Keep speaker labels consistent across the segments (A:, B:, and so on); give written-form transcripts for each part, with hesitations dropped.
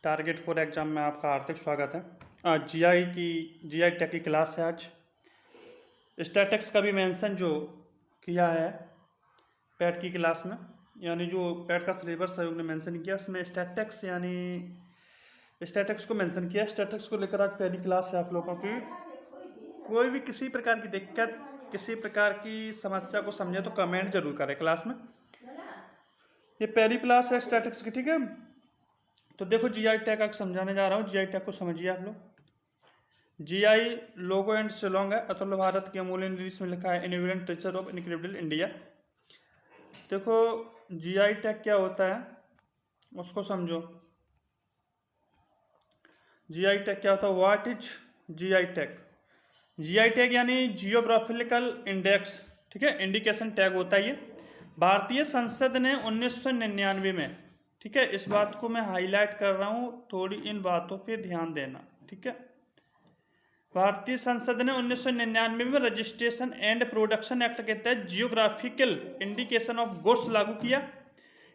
A: Target 4 exam में आपका हार्दिक स्वागत है। आज जीआई टेक की क्लास है। आज स्टैटिक्स का भी मेंशन जो किया है पैट की क्लास में, यानी जो पैट का सिलेबस है उन्होंने मेंशन किया, उसमें स्टैटिक्स यानी स्टैटिक्स को मेंशन किया। स्टैटिक्स को लेकर आज पहली क्लास है आप लोगों की। कोई भी किसी प्रकार की दिक्कत, किसी प्रकार की समस्या को समझे तो कमेंट जरूर करें क्लास में। ये पहली क्लास है स्टैटिक्स की, ठीक है। तो देखो जीआई टैग आप समझाने जा रहा हूँ। जीआई टैग को समझिए आप लोग। जीआई लोगो एंड शिलोंग है, अतुल्य भारत के अमूल्य इंग्लिश में लिखा है innovative teacher of incredible India. देखो जीआई टैग क्या होता है उसको समझो। जीआई टैग क्या होता है? What is GI tag? GI tag यानी जियोग्राफिकल इंडेक्स, ठीक है, इंडिकेशन टैग होता है ये। भारतीय संसद ने 1999 में, ठीक है, इस बात को मैं हाईलाइट कर रहा हूँ, थोड़ी इन बातों पे ध्यान देना, ठीक है। भारतीय संसद ने 1999 में रजिस्ट्रेशन एंड प्रोडक्शन एक्ट के तहत जियोग्राफिकल इंडिकेशन ऑफ गुड्स लागू किया।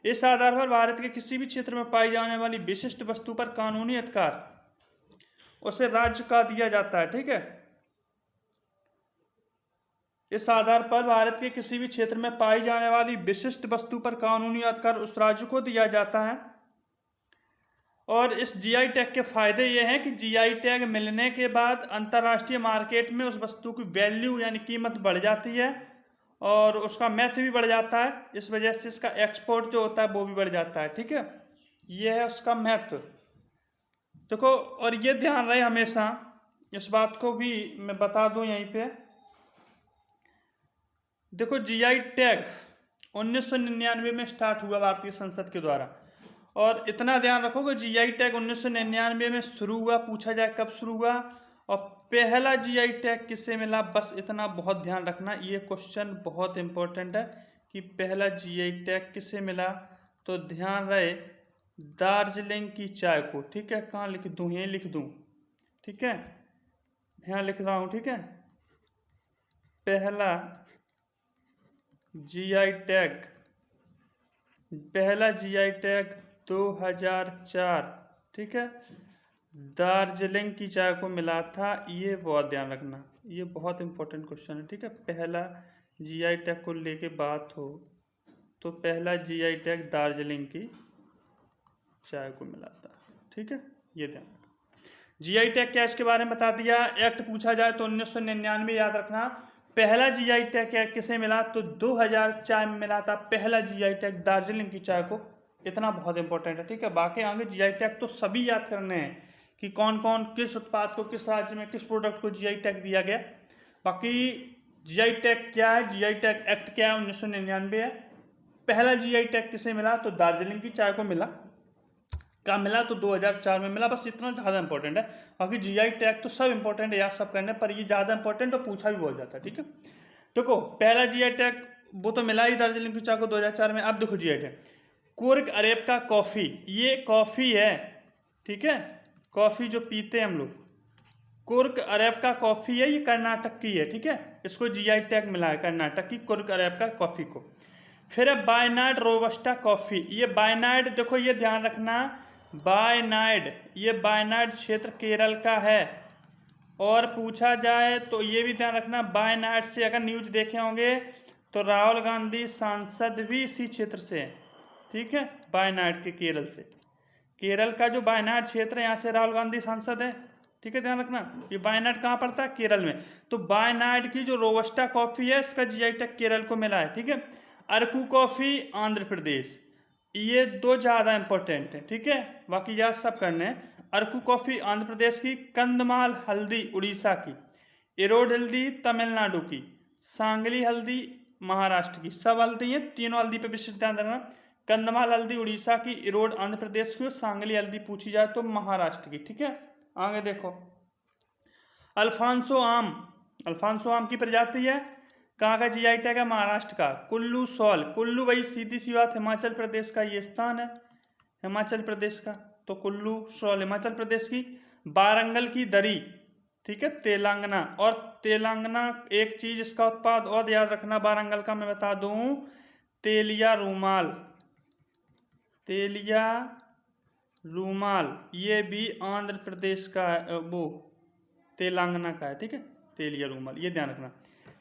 A: इस आधार पर भारत के किसी भी क्षेत्र में पाई जाने वाली विशिष्ट वस्तु पर कानूनी अधिकार उसे राज्य का दिया जाता है, ठीक है। इस आधार पर भारत के किसी भी क्षेत्र में पाई जाने वाली विशिष्ट वस्तु पर कानूनी अधिकार उस राज्य को दिया जाता है। और इस जीआई टैग के फायदे ये हैं कि जीआई टैग मिलने के बाद अंतर्राष्ट्रीय मार्केट में उस वस्तु की वैल्यू यानी कीमत बढ़ जाती है और उसका महत्व भी बढ़ जाता है। इस वजह से इसका एक्सपोर्ट जो होता है वो भी बढ़ जाता है, ठीक है। ये है उसका महत्व। देखो, और ये ध्यान रहे हमेशा, इस बात को भी मैं बता दूं यहीं पे। देखो जीआई टैग 1999 में स्टार्ट हुआ भारतीय संसद के द्वारा, और इतना ध्यान रखो कि जीआई टैग 1999 में शुरू हुआ। पूछा जाए कब शुरू हुआ और पहला जीआई टैग किसे मिला, बस इतना बहुत ध्यान रखना। ये क्वेश्चन बहुत इंपॉर्टेंट है कि पहला जीआई टैग किसे मिला। तो ध्यान रहे दार्जिलिंग की चाय को, ठीक है। कहाँ लिख दूँ? यहीं लिख दूँ, ठीक है, यहाँ लिख रहा हूँ, ठीक है। पहला जीआई टैग 2004, ठीक है, दार्जिलिंग की चाय को मिला था। ये बहुत ध्यान रखना, ये बहुत इंपॉर्टेंट क्वेश्चन है, ठीक है। पहला जीआई टैग को लेके बात हो तो पहला जीआई टैग दार्जिलिंग की चाय को मिला था, ठीक है, ये ध्यान रखना। जीआई टैग क्या, इसके बारे में बता दिया। एक्ट पूछा जाए तो 1999 याद रखना। पहला जीआई टैग किसे मिला? तो 2004 में मिला था पहला जीआई टैग दार्जिलिंग की चाय को। इतना बहुत इंपॉर्टेंट है, ठीक है। बाकी आगे जीआई टैग तो सभी याद करने हैं कि कौन कौन किस उत्पाद को, किस राज्य में, किस प्रोडक्ट को जीआई टैग दिया गया। बाकी जीआई टैग क्या है, जीआई टैग एक्ट क्या है, 1999 है। पहला जीआई टैग किसे मिला? तो दार्जिलिंग की चाय को मिला। कहाँ मिला? तो 2004 में मिला। बस इतना ज़्यादा इंपॉर्टेंट है। बाकी जीआई टैग तो सब इंपॉर्टेंट है यार, सब करने, पर ये ज़्यादा इंपॉर्टेंट और पूछा भी बहुत जाता है, ठीक है। देखो पहला जीआई टैग वो तो मिला ही दार्जिलिंग की चाय को 2004 में। अब देखो GI tag Coorg arabica coffee, ये कॉफ़ी है, ठीक है, कॉफ़ी जो पीते हैं हम लोग, कुर्ग अरेबिका कॉफ़ी है, ये कर्नाटक की है, ठीक है। इसको जीआई टैग मिला है कर्नाटक की कुर्ग अरेबिका कॉफ़ी को। फिर है बायनाड रोबस्टा कॉफ़ी। ये बायनाड, देखो ये ध्यान रखना, बायनाड, ये बायनाड क्षेत्र केरल का है। और पूछा जाए तो ये भी ध्यान रखना, बायनाड से अगर न्यूज देखे होंगे तो राहुल गांधी सांसद भी इसी क्षेत्र से हैं, ठीक है, बायनाड के केरल से। केरल का जो बायनाड क्षेत्र है यहाँ से राहुल गांधी सांसद है, ठीक है, ध्यान रखना। ये बायनाड कहाँ पड़ता है? केरल में। तो बायनाड की जो रोबस्टा कॉफ़ी है इसका जीआई टैग केरल को मिला है, ठीक है। अरकू कॉफ़ी आंध्र प्रदेश, ये दो ज़्यादा इंपॉर्टेंट है, ठीक है। बाकी याद सब करने हैं। अरकू कॉफ़ी आंध्र प्रदेश की, कंदमाल हल्दी उड़ीसा की, इरोड हल्दी तमिलनाडु की, सांगली हल्दी महाराष्ट्र की। सब हल्दी है, तीनों हल्दी पे विशेष ध्यान रखना। कंदमाल हल्दी उड़ीसा की, इरोड आंध्र प्रदेश की, सांगली हल्दी पूछी जाए तो महाराष्ट्र की, ठीक है। आगे देखो अल्फांसो आम, अल्फांसो आम की प्रजाति है, कहाँ का जीआई टैग है? महाराष्ट्र का। कुल्लू सॉल, कुल्लू भाई सीधी सी बात हिमाचल प्रदेश का ये स्थान है, हिमाचल प्रदेश का, तो कुल्लू सॉल हिमाचल प्रदेश की। बारंगल की दरी, ठीक है, तेलंगाना। और तेलंगाना एक चीज इसका उत्पाद और याद रखना बारंगल का, मैं बता दूं, तेलिया रूमाल, तेलिया रूमाल ये भी आंध्र प्रदेश का है, वो तेलंगाना का है, ठीक है। तेलिया रूमाल ये ध्यान रखना,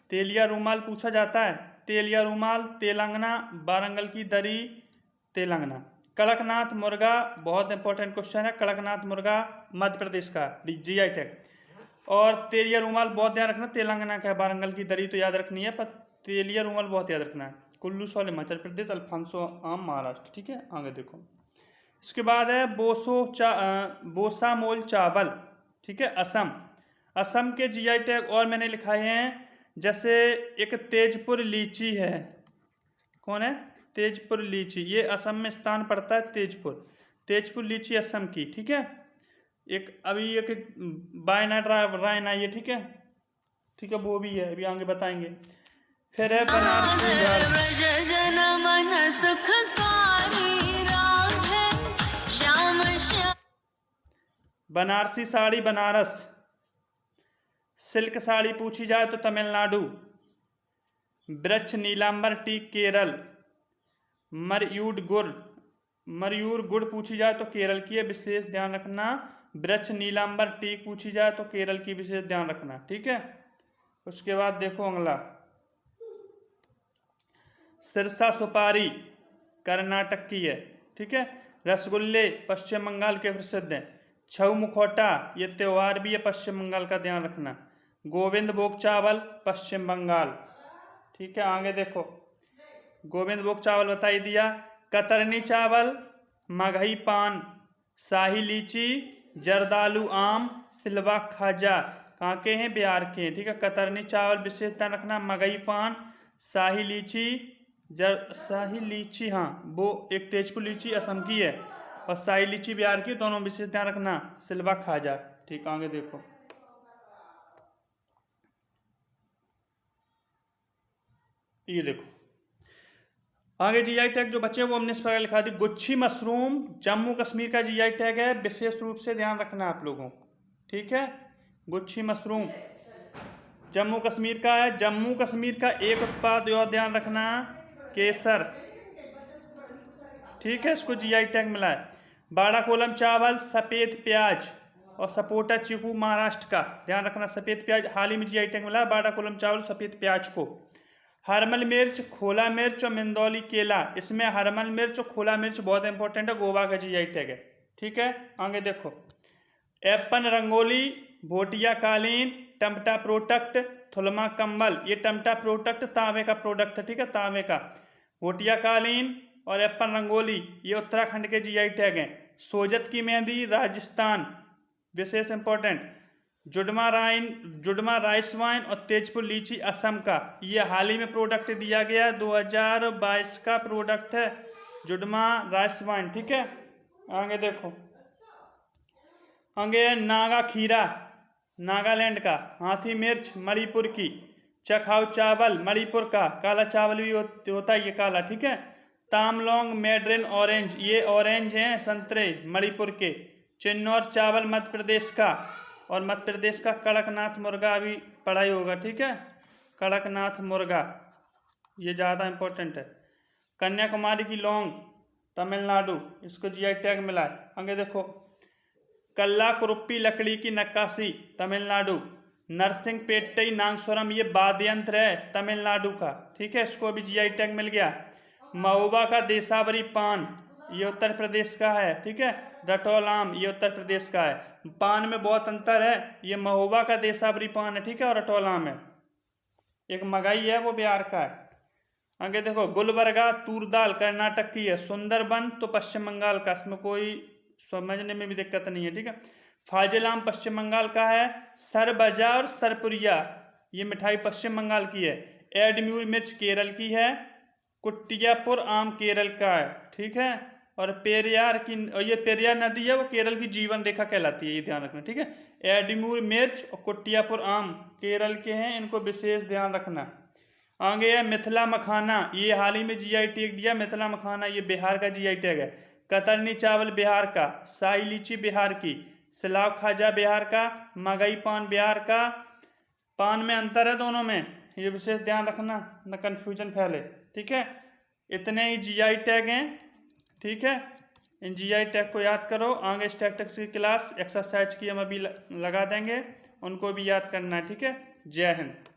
A: तेलिया रूमाल पूछा जाता है। तेलिया रूमाल तेलंगाना, वारंगल की दरी तेलंगाना। कड़कनाथ मुर्गा बहुत इंपॉर्टेंट क्वेश्चन है, कड़कनाथ मुर्गा मध्य प्रदेश का, GI टैग। और तेलिया रूमाल बहुत ध्यान रखना, तेलंगाना का है। वारंगल की दरी तो याद रखनी है, पर तेलिया रूमाल बहुत याद रखना है। कुल्लू सॉल हिमाचल प्रदेश, अल्फांसो आम महाराष्ट्र, ठीक है। आगे देखो, इसके बाद है बोसामोल चावल, ठीक है, असम। असम के GI टैग और मैंने लिखाए हैं, जैसे एक तेजपुर लीची है, कौन है, तेजपुर लीची, ये असम में स्थान पड़ता है, तेजपुर। तेजपुर लीची असम की, ठीक है। एक अभी एक वायनाड रायन आई है, ठीक है, ठीक है, वो भी है, अभी आगे बताएंगे। फिर है बनारसी साड़ी बनारस। सिल्क साड़ी पूछी जाए तो तमिलनाडु। वृक्ष नीलांबर टी केरल। मरयूर गुड़ पूछी जाए तो केरल की है, विशेष ध्यान रखना। वृक्ष नीलांबर टी पूछी जाए तो केरल की, विशेष ध्यान रखना, ठीक है। उसके बाद देखो अगला, सिरसा सुपारी कर्नाटक की है, ठीक है। रसगुल्ले पश्चिम बंगाल के प्रसिद्ध हैं। छऊ मुखौटा ये त्योहार भी है पश्चिम बंगाल का, ध्यान रखना। गोविंद भोग चावल पश्चिम बंगाल, ठीक है। आगे देखो, गोविंद भोग चावल बता ही दिया। कतरनी चावल, मगही पान, शाही लीची, जर्दालू आम, सिलवा खाजा, कहाँ के हैं, बिहार के हैं, ठीक है। कतरनी चावल विशेष ध्यान रखना। मगही पान, शाही लीची, शाही लीची, हाँ वो एक तेजपुर लीची असम की है, और शाही लीची बिहार की, दोनों विशेष ध्यान रखना। सिलवा खाजा, ठीक। आगे देखो, ये देखो आगे GI टैग जो बचे वो हमने इस प्रकार लिखा दी। गुच्छी मशरूम जम्मू कश्मीर का GI टैग है, विशेष रूप से ध्यान रखना आप लोगों, ठीक है। गुच्छी मशरूम जम्मू कश्मीर का है। जम्मू कश्मीर का एक उत्पाद और ध्यान रखना, केसर, ठीक है, इसको GI टैग मिला है। बाड़ा कोलम चावल, सफ़ेद प्याज और सपोटा चीकू महाराष्ट्र का, ध्यान रखना। सफ़ेद प्याज हाल ही में GI टैग मिला है, बाड़ा कोलम चावल सफ़ेद प्याज को। हरमल मिर्च, खोला मिर्च और मिंदौली केला, इसमें हरमल मिर्च और खोला मिर्च बहुत इंपॉर्टेंट है, गोवा का GI टैग है, ठीक है। आगे देखो, एप्पन रंगोली, भोटिया कालीन, टमटा प्रोडक्ट, थुलमा कंबल, ये टमटा प्रोडक्ट तांबे का प्रोडक्ट है, ठीक है, तांबे का। भोटिया कालीन और एप्पन रंगोली ये उत्तराखंड के GI टैग हैं। सोजत की मेहंदी राजस्थान, विशेष इंपॉर्टेंट। जुडमा राइस वाइन और तेजपुर लीची असम का, ये हाल ही में प्रोडक्ट दिया गया है, 2022 का प्रोडक्ट है, जुडमा राइस वाइन, ठीक है। आगे देखो, आगे है नागा खीरा, नागालैंड का। हाथी मिर्च मणिपुर की। चखाऊ चावल मणिपुर का, काला चावल भी होता है ये काला, ठीक है। तामलोंग मैड्रिन ऑरेंज, ये ऑरेंज हैं संतरे मणिपुर के। चिन्नौर चावल मध्य प्रदेश का, और मध्य प्रदेश का कड़कनाथ मुर्गा अभी पढ़ाई होगा, ठीक है। कड़कनाथ मुर्गा ये ज़्यादा इंपॉर्टेंट है। कन्याकुमारी की लौंग तमिलनाडु, इसको GI टैग मिला है। आगे देखो, कल्ला कुरुप्पी लकड़ी की नक्काशी तमिलनाडु। नरसिंहपेट्टई नागस्वरम ये वाद्य यंत्र है तमिलनाडु का, ठीक है, इसको अभी GI टैग मिल गया। महुआ का देसावरी पान ये उत्तर प्रदेश का है, ठीक है। रटौल आम ये उत्तर प्रदेश का है। पान में बहुत अंतर है, ये महुआ का देसावरी पान है, ठीक है, और रटौल आम है। एक मगई है वो बिहार का है। आगे देखो, गुलबर्गा तूर दाल कर्नाटक की है। सुंदरबन तो पश्चिम बंगाल का, इसमें कोई समझने में भी दिक्कत नहीं है, ठीक है। फाजिल आम पश्चिम बंगाल का है। सरबजा और सरपुरिया ये मिठाई पश्चिम बंगाल की है। एडम्यूर मिर्च केरल की है। कुट्टियापुर आम केरल का है, ठीक है। और पेरियार की, ये पेरियार नदी है वो केरल की जीवन रेखा कहलाती है, ये ध्यान रखना, ठीक है। एडम्यूर मिर्च और कुट्टियापुर आम केरल के हैं, इनको विशेष ध्यान रखना। आगे है मिथिला मखाना, ये हाल ही में GI टैग दिया। मिथिला मखाना ये बिहार का GI टैग है। कतरनी चावल बिहार का। शाही लीची बिहार की। सिलाव खाजा बिहार का। मगई पान बिहार का। पान में अंतर है दोनों में, ये विशेष ध्यान रखना, न कन्फ्यूजन फैले, ठीक है। इतने ही GI टैग हैं, ठीक है। इन जीआई टैग को याद करो। आगे स्टैटिस्टिक्स की क्लास एक्सरसाइज की हम अभी लगा देंगे, उनको भी याद करना है। ठीक है, जय हिंद।